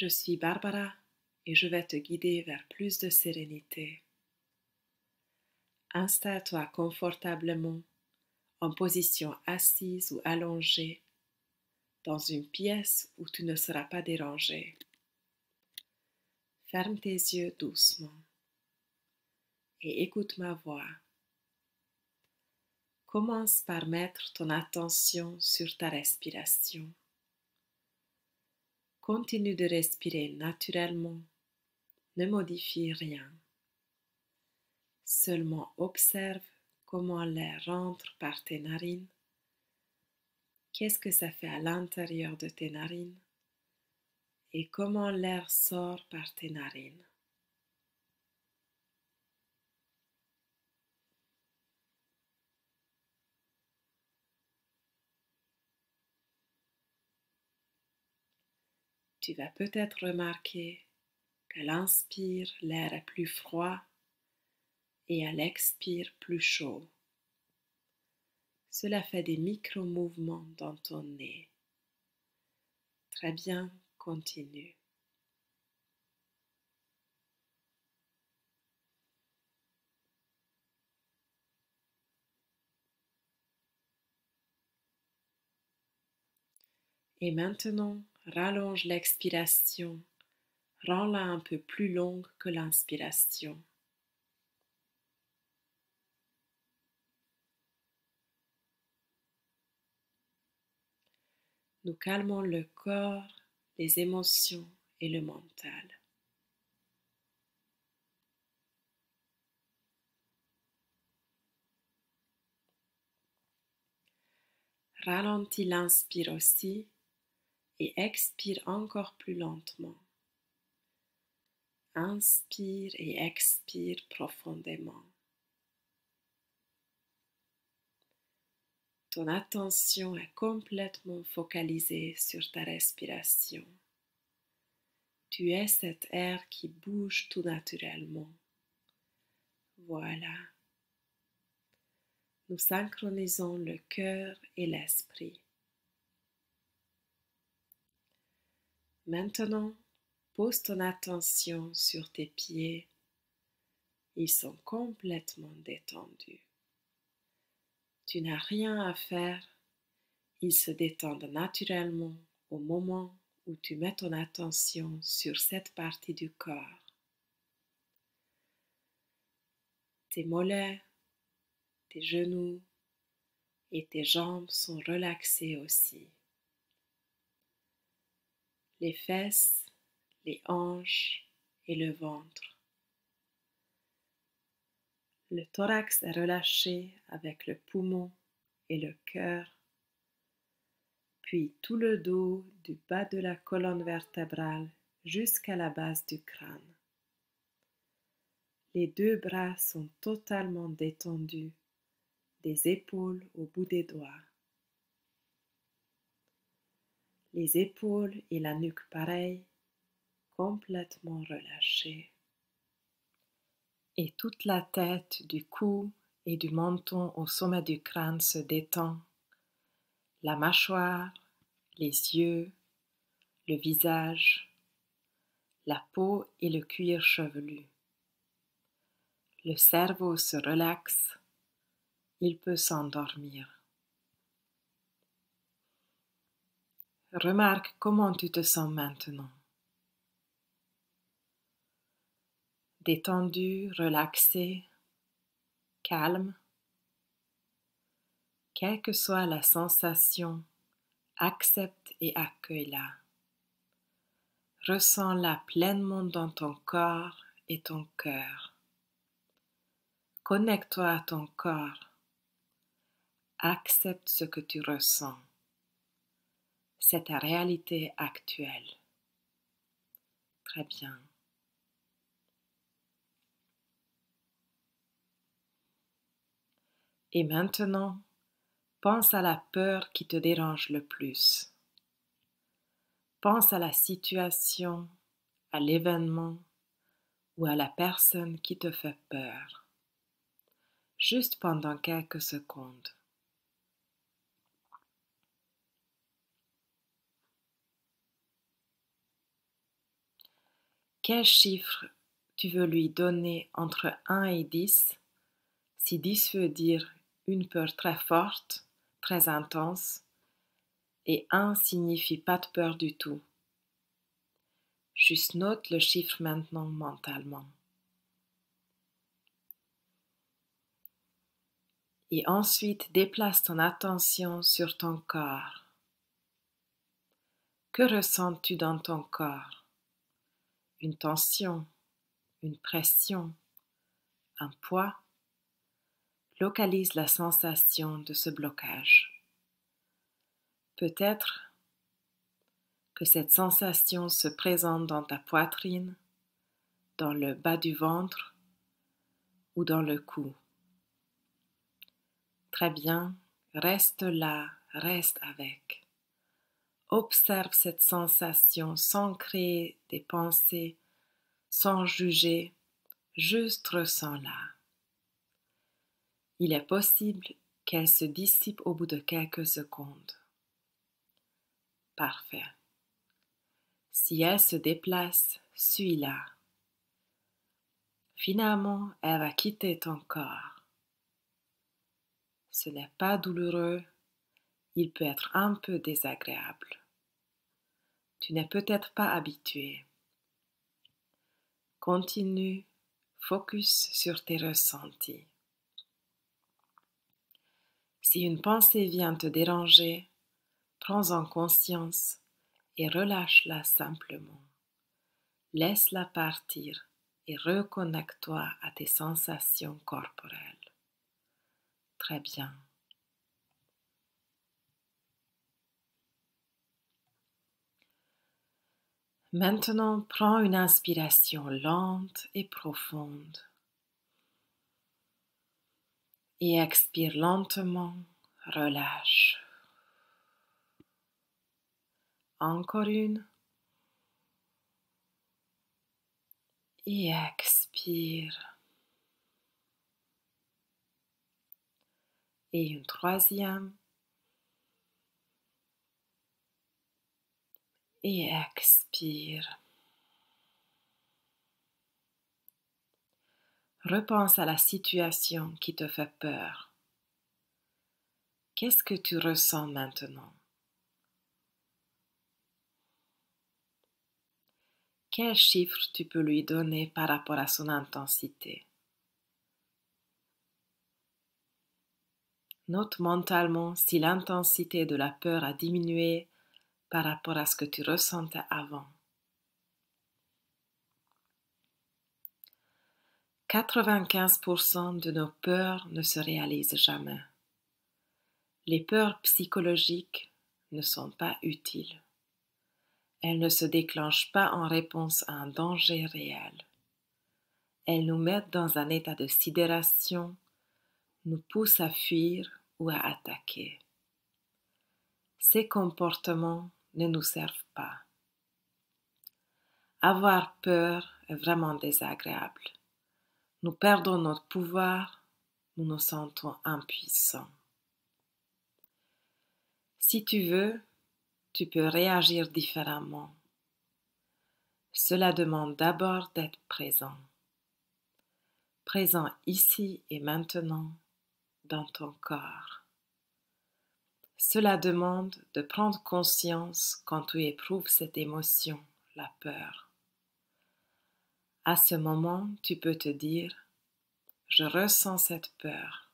Je suis Barbara et je vais te guider vers plus de sérénité. Installe-toi confortablement en position assise ou allongée dans une pièce où tu ne seras pas dérangé. Ferme tes yeux doucement et écoute ma voix. Commence par mettre ton attention sur ta respiration. Continue de respirer naturellement, ne modifie rien. Seulement observe comment l'air rentre par tes narines. Qu'est-ce que ça fait à l'intérieur de tes narines et comment l'air sort par tes narines. Tu vas peut-être remarquer qu'à l'inspire, l'air est plus froid et à l'expire, plus chaud. Cela fait des micro-mouvements dans ton nez. Très bien, continue. Et maintenant, rallonge l'expiration, rends-la un peu plus longue que l'inspiration. Nous calmons le corps, les émotions et le mental. Ralentis l'inspire aussi et expire encore plus lentement. Inspire et expire profondément. Ton attention est complètement focalisée sur ta respiration. Tu es cet air qui bouge tout naturellement. Voilà. Nous synchronisons le cœur et l'esprit. Maintenant, pose ton attention sur tes pieds. Ils sont complètement détendus. Tu n'as rien à faire. Ils se détendent naturellement au moment où tu mets ton attention sur cette partie du corps. Tes mollets, tes genoux et tes jambes sont relaxés aussi. Les fesses, les hanches et le ventre. Le thorax est relâché avec le poumon et le cœur, puis tout le dos du bas de la colonne vertébrale jusqu'à la base du crâne. Les deux bras sont totalement détendus, des épaules au bout des doigts. Les épaules et la nuque pareil, complètement relâchées. Et toute la tête, du cou et du menton au sommet du crâne se détend. La mâchoire, les yeux, le visage, la peau et le cuir chevelu. Le cerveau se relaxe, il peut s'endormir. Remarque comment tu te sens maintenant. Détendu, relaxé, calme. Quelle que soit la sensation, accepte et accueille-la. Ressens-la pleinement dans ton corps et ton cœur. Connecte-toi à ton corps. Accepte ce que tu ressens. C'est ta réalité actuelle. Très bien. Et maintenant, pense à la peur qui te dérange le plus. Pense à la situation, à l'événement ou à la personne qui te fait peur. Juste pendant quelques secondes. Quel chiffre tu veux lui donner entre 1 et 10, si 10 veut dire une peur très forte, très intense, et 1 signifie pas de peur du tout. Juste note le chiffre maintenant mentalement. Et ensuite déplace ton attention sur ton corps. Que ressens-tu dans ton corps? Une tension, une pression, un poids? Localise la sensation de ce blocage. Peut-être que cette sensation se présente dans ta poitrine, dans le bas du ventre ou dans le cou. Très bien, reste là, reste avec. Observe cette sensation sans créer des pensées, sans juger, juste ressens-la. Il est possible qu'elle se dissipe au bout de quelques secondes. Parfait. Si elle se déplace, suis-la. Finalement, elle va quitter ton corps. Ce n'est pas douloureux, il peut être un peu désagréable. Tu n'es peut-être pas habitué. Continue, focus sur tes ressentis. Si une pensée vient te déranger, prends-en conscience et relâche-la simplement. Laisse-la partir et reconnecte-toi à tes sensations corporelles. Très bien. Maintenant, prends une inspiration lente et profonde et expire lentement, relâche. Encore une. Et expire. Et une troisième. Et expire. Repense à la situation qui te fait peur. Qu'est-ce que tu ressens maintenant? Quel chiffre tu peux lui donner par rapport à son intensité? Note mentalement si l'intensité de la peur a diminué par rapport à ce que tu ressentais avant. 95% de nos peurs ne se réalisent jamais. Les peurs psychologiques ne sont pas utiles. Elles ne se déclenchent pas en réponse à un danger réel. Elles nous mettent dans un état de sidération, nous poussent à fuir ou à attaquer. Ces comportements ne nous servent pas. Avoir peur est vraiment désagréable. Nous perdons notre pouvoir, nous nous sentons impuissants. Si tu veux, tu peux réagir différemment. Cela demande d'abord d'être présent. Présent ici et maintenant dans ton corps. Cela demande de prendre conscience quand tu éprouves cette émotion, la peur. À ce moment, tu peux te dire, je ressens cette peur.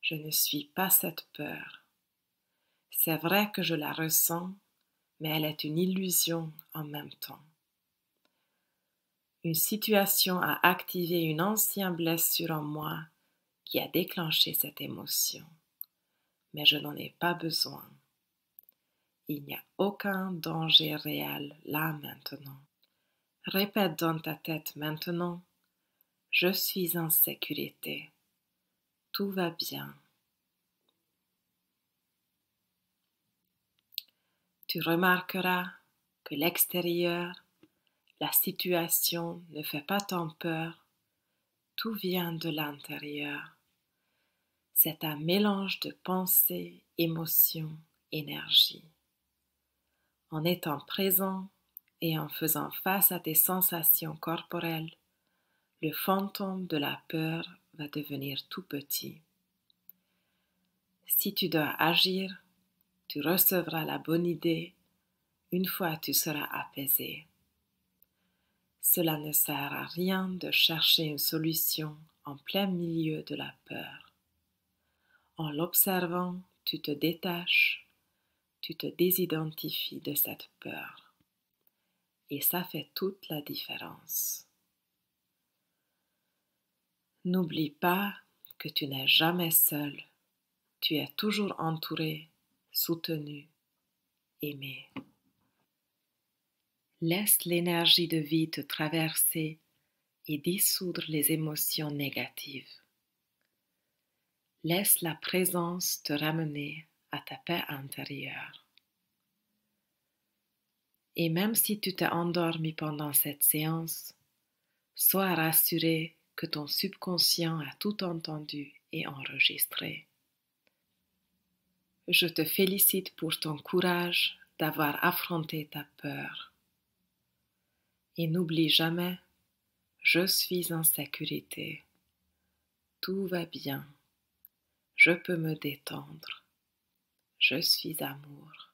Je ne suis pas cette peur. C'est vrai que je la ressens, mais elle est une illusion en même temps. Une situation a activé une ancienne blessure en moi qui a déclenché cette émotion, mais je n'en ai pas besoin. Il n'y a aucun danger réel là maintenant. Répète dans ta tête maintenant, je suis en sécurité, tout va bien. Tu remarqueras que l'extérieur, la situation ne fait pas tant peur, tout vient de l'intérieur. C'est un mélange de pensée, émotion, énergie. En étant présent, et en faisant face à tes sensations corporelles, le fantôme de la peur va devenir tout petit. Si tu dois agir, tu recevras la bonne idée une fois tu seras apaisé. Cela ne sert à rien de chercher une solution en plein milieu de la peur. En l'observant, tu te détaches, tu te désidentifies de cette peur. Et ça fait toute la différence. N'oublie pas que tu n'es jamais seul. Tu es toujours entouré, soutenu, aimé. Laisse l'énergie de vie te traverser et dissoudre les émotions négatives. Laisse la présence te ramener à ta paix intérieure. Et même si tu t'es endormi pendant cette séance, sois rassuré que ton subconscient a tout entendu et enregistré. Je te félicite pour ton courage d'avoir affronté ta peur. Et n'oublie jamais, je suis en sécurité. Tout va bien. Je peux me détendre. Je suis amour.